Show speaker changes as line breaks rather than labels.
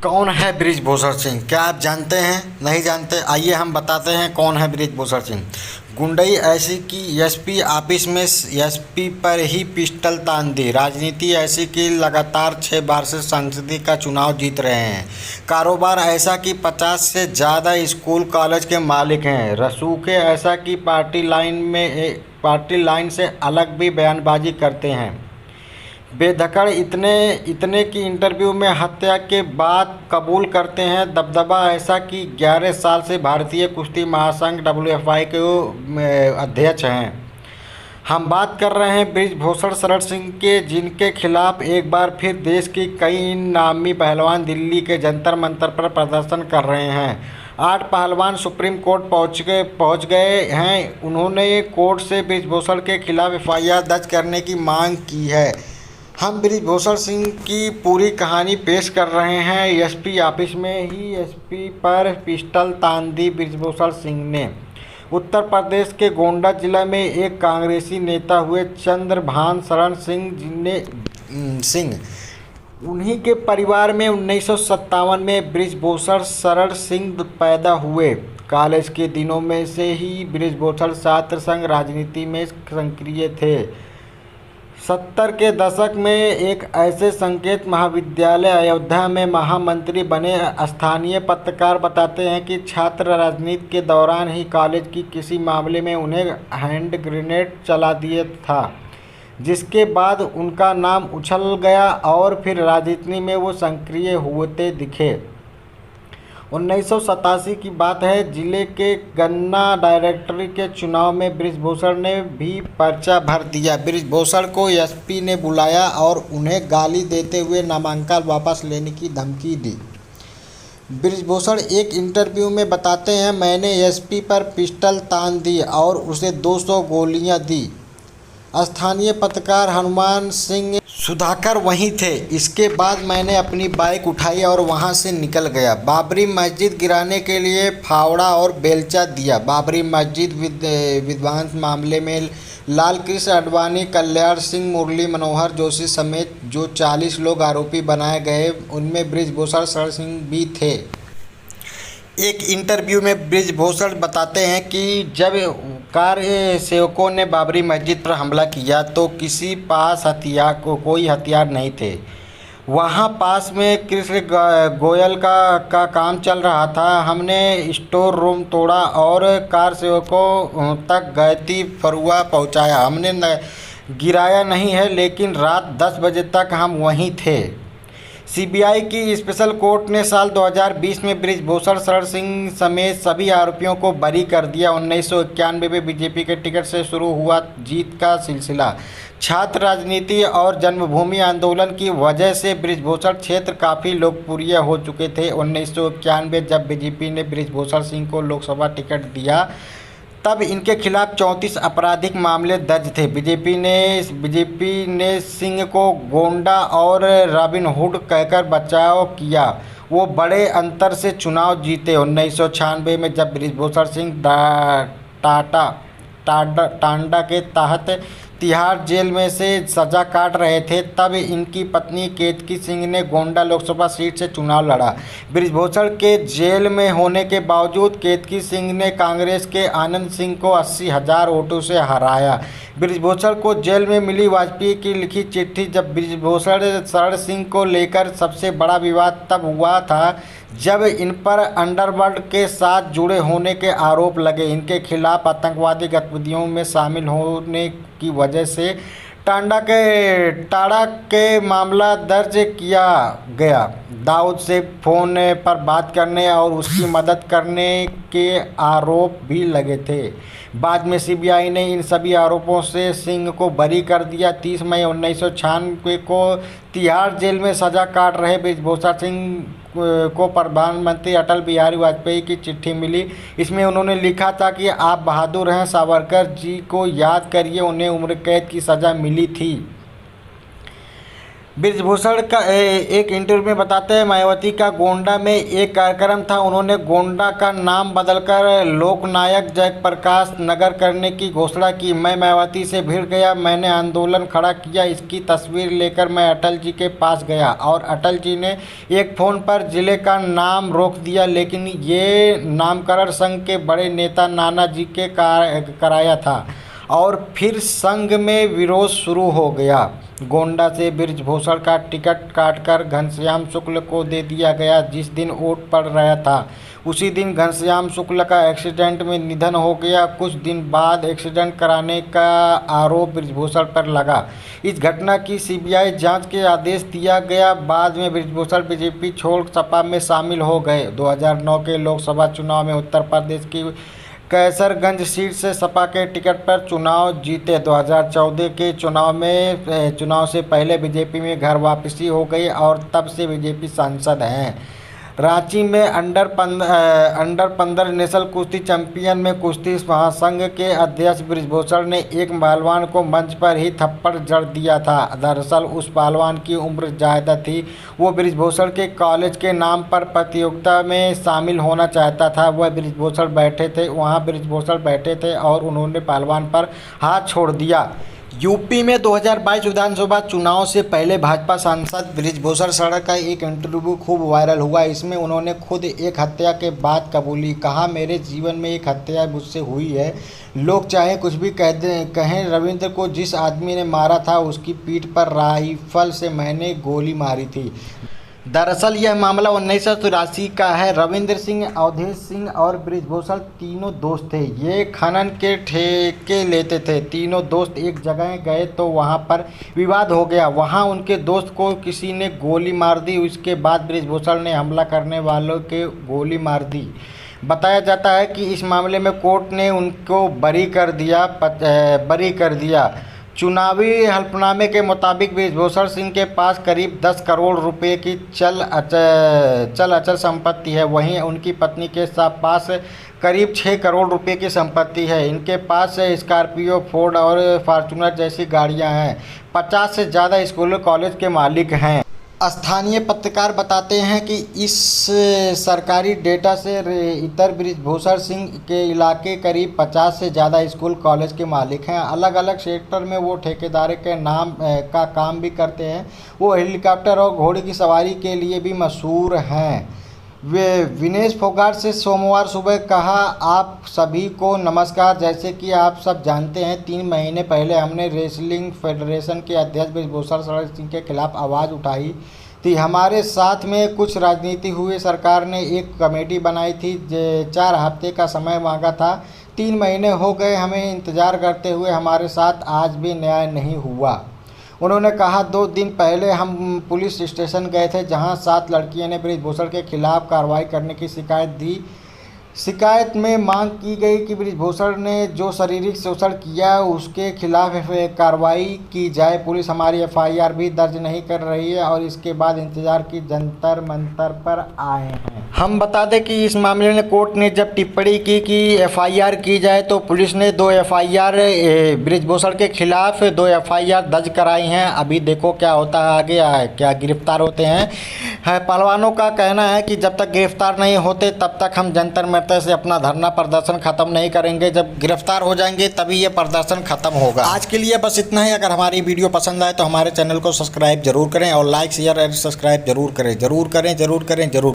कौन है बृजभूषण सिंह? क्या आप जानते हैं? नहीं जानते? आइए हम बताते हैं कौन है बृजभूषण सिंह। गुंडई ऐसी कि एसपी ऑफिस में एसपी पर ही पिस्टल तान दी। राजनीति ऐसी कि लगातार 6 बार से संसदीय का चुनाव जीत रहे हैं। कारोबार ऐसा कि 50 से ज़्यादा स्कूल कॉलेज के मालिक हैं। रसूखे ऐसा कि पार्टी लाइन से अलग भी बयानबाजी करते हैं। बेधड़क इतने की इंटरव्यू में हत्या के बाद कबूल करते हैं। दबदबा ऐसा कि 11 साल से भारतीय कुश्ती महासंघ WFI के अध्यक्ष हैं। हम बात कर रहे हैं बृजभूषण शरण सिंह के, जिनके खिलाफ एक बार फिर देश की कई नामी पहलवान दिल्ली के जंतर मंतर पर प्रदर्शन कर रहे हैं। 8 पहलवान सुप्रीम कोर्ट पहुंच गए हैं। उन्होंने कोर्ट से बृजभूषण के खिलाफ FIR दर्ज करने की मांग की है। हम बृजभूषण सिंह की पूरी कहानी पेश कर रहे हैं। एसपी ऑफिस में ही एसपी पर पिस्टल तान दी बृजभूषण सिंह ने। उत्तर प्रदेश के गोंडा जिला में एक कांग्रेसी नेता हुए चंद्रभान शरण सिंह उन्हीं के परिवार में 1957 में बृजभूषण शरण सिंह पैदा हुए। कॉलेज के दिनों में से ही बृजभूषण छात्र संघ राजनीति में सक्रिय थे। 70 के दशक में एक ऐसे संकेत महाविद्यालय अयोध्या में महामंत्री बने। स्थानीय पत्रकार बताते हैं कि छात्र राजनीति के दौरान ही कॉलेज की किसी मामले में उन्हें हैंड ग्रेनेड चला दिया था, जिसके बाद उनका नाम उछल गया और फिर राजनीति में वो सक्रिय होते दिखे। 1987 की बात है। जिले के गन्ना डायरेक्टरी के चुनाव में बृजभूषण ने भी पर्चा भर दिया। बृजभूषण को एसपी ने बुलाया और उन्हें गाली देते हुए नामांकन वापस लेने की धमकी दी। बृजभूषण एक इंटरव्यू में बताते हैं, मैंने एसपी पर पिस्टल तान दी और उसे 200 गोलियां दी। स्थानीय पत्रकार हनुमान सिंह सुधाकर वहीं थे। इसके बाद मैंने अपनी बाइक उठाई और वहां से निकल गया। बाबरी मस्जिद गिराने के लिए फावड़ा और बेलचा दिया। बाबरी मस्जिद विध्वंस मामले में लाल कृष्ण आडवाणी, कल्याण सिंह, मुरली मनोहर जोशी समेत जो 40 लोग आरोपी बनाए गए, उनमें बृजभूषण शरण सिंह भी थे। एक इंटरव्यू में बृजभूषण बताते हैं कि जब कार्य सेवकों ने बाबरी मस्जिद पर हमला किया तो किसी पास कोई हथियार नहीं थे। वहाँ पास में कृष्ण गोयल का काम चल रहा था। हमने स्टोर रूम तोड़ा और कार सेवकों तक गैती फरुआ पहुँचाया। हमने गिराया नहीं है, लेकिन रात 10 बजे तक हम वहीं थे। सीबीआई की स्पेशल कोर्ट ने साल 2020 में बृजभूषण शरण सिंह समेत सभी आरोपियों को बरी कर दिया। 1991 में बीजेपी के टिकट से शुरू हुआ जीत का सिलसिला। छात्र राजनीति और जन्मभूमि आंदोलन की वजह से बृजभूषण क्षेत्र काफ़ी लोकप्रिय हो चुके थे। 1991 जब बीजेपी ने बृजभूषण सिंह को लोकसभा टिकट दिया, तब इनके खिलाफ 34 आपराधिक मामले दर्ज थे। बीजेपी ने सिंह को गोंडा और रॉबिनहुड कहकर बचाव किया। वो बड़े अंतर से चुनाव जीते। 1996 में जब बृजभूषण सिंह टांडा के तहत तिहाड़ जेल में से सजा काट रहे थे, तब इनकी पत्नी केतकी सिंह ने गोंडा लोकसभा सीट से चुनाव लड़ा। बृजभूषण के जेल में होने के बावजूद केतकी सिंह ने कांग्रेस के आनंद सिंह को 80,000 वोटों से हराया। बृजभूषण को जेल में मिली वाजपेयी की लिखी चिट्ठी। जब बृजभूषण शरण सिंह को लेकर सबसे बड़ा विवाद तब हुआ था जब इन पर अंडरवर्ल्ड के साथ जुड़े होने के आरोप लगे। इनके खिलाफ आतंकवादी गतिविधियों में शामिल होने की वजह से टाड़ा के मामला दर्ज किया गया। दाऊद से फ़ोन पर बात करने और उसकी मदद करने के आरोप भी लगे थे। बाद में सीबीआई ने इन सभी आरोपों से सिंह को बरी कर दिया। 30 मई 1996 को तिहाड़ जेल में सजा काट रहे बृजभूषण सिंह को प्रधानमंत्री अटल बिहारी वाजपेयी की चिट्ठी मिली। इसमें उन्होंने लिखा था कि आप बहादुर हैं, सावरकर जी को याद करिए, उन्हें उम्र कैद की सज़ा मिली थी। बृजभूषण का एक इंटरव्यू में बताते हैं, मायावती का गोंडा में एक कार्यक्रम था। उन्होंने गोंडा का नाम बदलकर लोकनायक जयप्रकाश नगर करने की घोषणा की। मैं मायावती से भिड़ गया, मैंने आंदोलन खड़ा किया। इसकी तस्वीर लेकर मैं अटल जी के पास गया और अटल जी ने एक फ़ोन पर जिले का नाम रोक दिया, लेकिन ये नामकरण संघ के बड़े नेता नाना जी के कराया था और फिर संघ में विरोध शुरू हो गया। गोंडा से बृजभूषण का टिकट काटकर घनश्याम शुक्ल को दे दिया गया। जिस दिन वोट पड़ रहा था उसी दिन घनश्याम शुक्ल का एक्सीडेंट में निधन हो गया। कुछ दिन बाद एक्सीडेंट कराने का आरोप बृजभूषण पर लगा। इस घटना की सीबीआई जांच के आदेश दिया गया। बाद में बृजभूषण बीजेपी छोड़ सपा में शामिल हो गए। 2009 के लोकसभा चुनाव में उत्तर प्रदेश की कैसरगंज सीट से सपा के टिकट पर चुनाव जीते। 2014 के चुनाव से पहले बीजेपी में घर वापसी हो गई और तब से बीजेपी सांसद हैं। रांची में अंडर 15 नेशनल कुश्ती चैंपियन में कुश्ती महासंघ के अध्यक्ष बृजभूषण ने एक पहलवान को मंच पर ही थप्पड़ जड़ दिया था। दरअसल उस पहलवान की उम्र ज़्यादा थी। वो बृजभूषण के कॉलेज के नाम पर प्रतियोगिता में शामिल होना चाहता था। वहाँ बृजभूषण बैठे थे और उन्होंने पहलवान पर हाथ छोड़ दिया। यूपी में 2022 विधानसभा चुनाव से पहले भाजपा सांसद बृजभूषण शरण का एक इंटरव्यू खूब वायरल हुआ। इसमें उन्होंने खुद एक हत्या के बाद कबूली। कहा, मेरे जीवन में एक हत्या मुझसे हुई है। लोग चाहे कुछ भी कहें, रविंद्र को जिस आदमी ने मारा था उसकी पीठ पर राइफल से मैंने गोली मारी थी। दरअसल यह मामला 1983 का है। रविंद्र सिंह, अवधेश सिंह और बृजभूषण तीनों दोस्त थे। ये खनन के ठेके लेते थे। तीनों दोस्त एक जगह गए तो वहां पर विवाद हो गया। वहां उनके दोस्त को किसी ने गोली मार दी। उसके बाद बृजभूषण ने हमला करने वालों के गोली मार दी। बताया जाता है कि इस मामले में कोर्ट ने उनको बरी कर दिया। चुनावी हल्फनामे के मुताबिक बृजभूषण सिंह के पास करीब 10 करोड़ रुपए की चल अचल संपत्ति है। वहीं उनकी पत्नी के पास करीब 6 करोड़ रुपए की संपत्ति है। इनके पास स्कॉर्पियो, फोर्ड और फॉर्च्यूनर जैसी गाड़ियां हैं। 50 से ज़्यादा स्कूल कॉलेज के मालिक हैं। स्थानीय पत्रकार बताते हैं कि इस सरकारी डेटा से इतर बृजभूषण सिंह के इलाके करीब 50 से ज़्यादा स्कूल कॉलेज के मालिक हैं। अलग अलग सेक्टर में वो ठेकेदारी के नाम का काम भी करते हैं। वो हेलीकॉप्टर और घोड़े की सवारी के लिए भी मशहूर हैं। वे विनेश फोगाट से सोमवार सुबह कहा, आप सभी को नमस्कार। जैसे कि आप सब जानते हैं, 3 महीने पहले हमने रेसलिंग फेडरेशन के अध्यक्ष बृजभूषण शरण सिंह के खिलाफ आवाज़ उठाई थी। हमारे साथ में कुछ राजनीति हुई। सरकार ने एक कमेटी बनाई थी। 4 हफ्ते का समय मांगा था। 3 महीने हो गए हमें इंतज़ार करते हुए। हमारे साथ आज भी न्याय नहीं हुआ। उन्होंने कहा, 2 दिन पहले हम पुलिस स्टेशन गए थे, जहां 7 लड़कियों ने बृजभूषण के खिलाफ कार्रवाई करने की शिकायत दी। शिकायत में मांग की गई कि बृजभूषण ने जो शारीरिक शोषण किया उसके खिलाफ कार्रवाई की जाए। पुलिस हमारी एफआईआर भी दर्ज नहीं कर रही है और इसके बाद इंतजार की जंतर मंतर पर आए हैं। हम बता दें कि इस मामले में कोर्ट ने जब टिप्पणी की कि एफआईआर की जाए तो पुलिस ने 2 एफआईआर बृजभूषण के खिलाफ 2 एफआईआर दर्ज कराई हैं। अभी देखो क्या होता है आगे, क्या गिरफ्तार होते हैं। पहलवानों का कहना है कि जब तक गिरफ्तार नहीं होते तब तक हम जंतर मंतर से अपना धरना प्रदर्शन खत्म नहीं करेंगे। जब गिरफ्तार हो जाएंगे तभी ये प्रदर्शन खत्म होगा। आज के लिए बस इतना ही। अगर हमारी वीडियो पसंद आए तो हमारे चैनल को सब्सक्राइब जरूर करें और लाइक, शेयर और सब्सक्राइब जरूर करें।